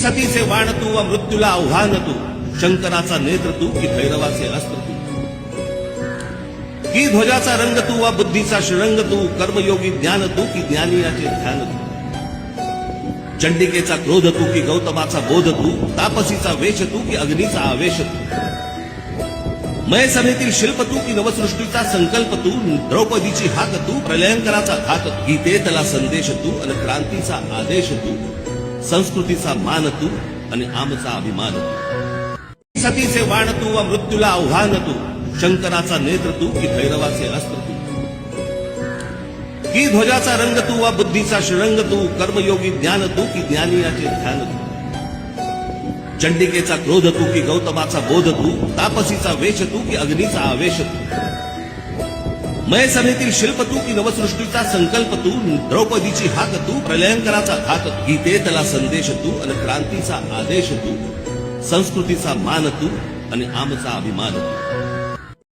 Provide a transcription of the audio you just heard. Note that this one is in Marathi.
सतीचे वाण तू व मृत्यूला आव्हान तू, शंकराचा नेत्र तू की भैरवाचे अस्त्र तू, की ध्वजाचा रंग तू व बुद्धीचा श्रीरंग तू, कर्मयोगी ज्ञान तू की ज्ञानियाचे ध्यान तू, चंडिकेचा क्रोध तू की गौतमाचा बोध तू, तापसीचा वेश तू की अग्नीचा आवेश तू, मय सभेतील शिल्प तू की नवसृष्टीचा संकल्प तू, द्रौपदीची हाक तू, प्रलयंकराचा घात तू, गीतेतला संदेश तू आणि क्रांतीचा आदेश तू, संस्कृतीचा मान तू आणि आमचा अभिमान तू, सतीचे वाण तू व मृत्यूला आव्हान तू, शंकराचा नेत्र तू की भैरवाचे अस्त्र तू, की ध्वजाचा रंग तू व बुद्धीचा श्रीरंग तू, कर्मयोगी ज्ञान तू की ज्ञानियाचे ध्यान तू, चंडिकेचा क्रोध तू की गौतमाचा बोध तू, तापसीचा वेश तू की अग्नीचा आवेश तू, मय सभेतील शिल्प तू की नवसृष्टीचा संकल्प तू, द्रौपदीची हाक तू, प्रलयंकराचा घात तू, गीतेतला संदेश तू आणि क्रांतीचा आदेश तू, संस्कृतीचा मान तू आणि आमचा अभिमान तू.